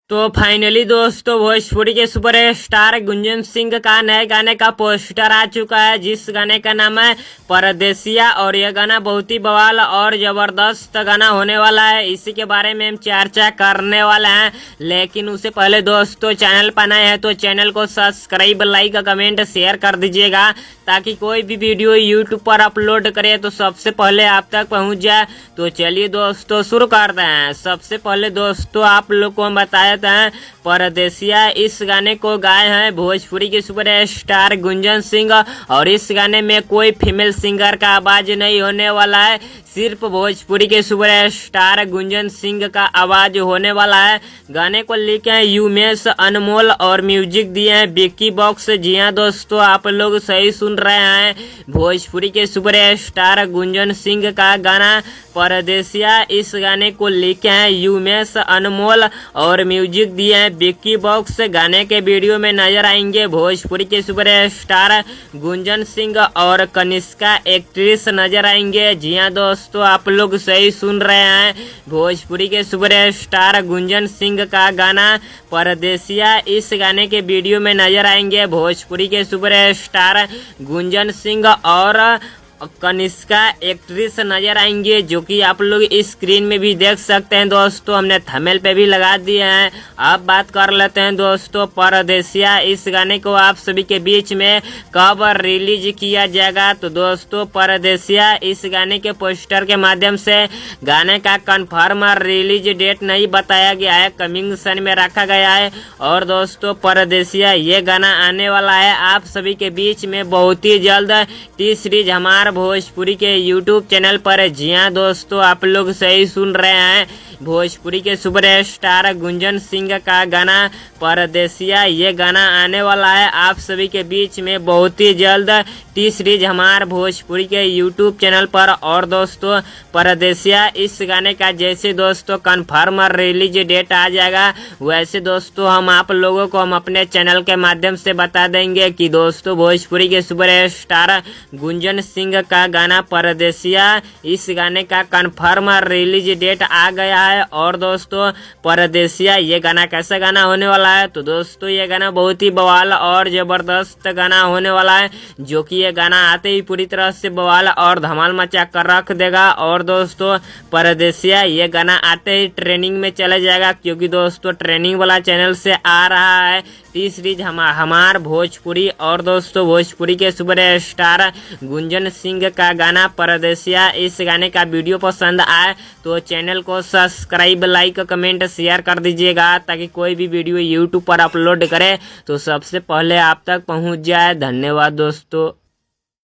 तो फाइनली दोस्तों भोजपुरी के सुपर स्टार गुंजन सिंह का नए गाने का पोस्टर आ चुका है, जिस गाने का नाम है परदेसिया। और यह गाना बहुत ही बवाल और जबरदस्त गाना होने वाला है। इसी के बारे में हम चर्चा करने वाले हैं, लेकिन उससे पहले दोस्तों चैनल पर नए हैं तो चैनल को सब्सक्राइब, लाइक, कमेंट, शेयर कर दीजिएगा, ताकि कोई भी वीडियो यूट्यूब पर अपलोड करे तो सबसे पहले आप तक पहुंच जाए। तो चलिए दोस्तों शुरू करते हैं। सबसे पहले दोस्तों आप लोग को हम बताया था परदेसिया, इस गाने को गाए हैं भोजपुरी के सुपर स्टार गुंजन सिंह। और इस गाने में कोई फीमेल सिंगर का आवाज नहीं होने वाला है, सिर्फ भोजपुरी के सुपर स्टार गुंजन सिंह का आवाज होने वाला है। गाने को लिखे हैं यूमेश अनमोल और म्यूजिक दिए हैं विक्की बॉक्स। जी हाँ दोस्तों, आप लोग सही सुन रहे हैं, भोजपुरी के सुपर स्टार गुंजन सिंह का गाना परदेसिया, इस गाने को लिखे हैं यूमेश अनमोल और म्यूजिक दिए हैं विक्की बॉक्स। गाने के वीडियो में नजर आएंगे भोजपुरी के सुपर स्टार गुंजन सिंह और कनिष्का एक्ट्रेस नजर आएंगे। जी हाँ दोस्तों, आप लोग सही सुन रहे हैं, भोजपुरी के सुपर स्टार गुंजन सिंह का गाना परदेसिया, इस गाने के वीडियो में नजर आएंगे भोजपुरी के सुपर स्टार गुंजन सिंह और कनिष्का एक्ट्रेस नजर आएंगे, जो कि आप लोग इस स्क्रीन में भी देख सकते हैं। दोस्तों हमने थंबनेल पे भी लगा दिए हैं। अब बात कर लेते हैं दोस्तों परदेसिया, इस गाने को आप सभी के बीच में कब रिलीज किया जाएगा। तो दोस्तों परदेसिया, इस गाने के पोस्टर के माध्यम से गाने का कंफर्म रिलीज डेट नहीं बताया गया है, कमिंग सन में रखा गया है। और दोस्तों परदेसिया ये गाना आने वाला है आप सभी के बीच में बहुत ही जल्द टी सीरीज हमारे भोजपुरी के यूट्यूब चैनल पर। जी हाँ दोस्तों, आप लोग सही सुन रहे हैं, भोजपुरी के सुपर स्टार गुंजन सिंह का गाना परदेसिया ये गाना आने वाला है आप सभी के बीच में बहुत ही जल्द टी सीरीज हमारे भोजपुरी के यूट्यूब चैनल पर। और दोस्तों परदेसिया इस गाने का जैसे दोस्तों कंफर्म रिलीज डेट आ जाएगा, वैसे दोस्तों हम आप लोगों को हम अपने चैनल के माध्यम से बता देंगे कि दोस्तों भोजपुरी के सुपर स्टार गुंजन सिंह का गाना परदेसिया, इस गाने का कंफर्म रिलीज डेट आ गया है। और दोस्तों परदेसिया ये गाना कैसा गाना होने वाला है, तो दोस्तों ये गाना बहुत ही बवाल और जबरदस्त गाना होने वाला है, जो कि ये गाना आते ही पूरी तरह से बवाल और धमाल मचा कर रख देगा। और दोस्तों परदेसिया ये गाना आते ही ट्रेनिंग में चला जाएगा, क्योंकि दोस्तों ट्रेनिंग वाला चैनल से आ रहा है टी सीरीज हमार भोजपुरी। और दोस्तों भोजपुरी के सुपर स्टार गुंजन सिंह का गाना परदेसिया, इस गाने का वीडियो पसंद आए तो चैनल को सब्सक्राइब, लाइक, कमेंट, शेयर कर दीजिएगा, ताकि कोई भी वीडियो यूट्यूब पर अपलोड करे तो सबसे पहले आप तक पहुंच जाए। धन्यवाद दोस्तों।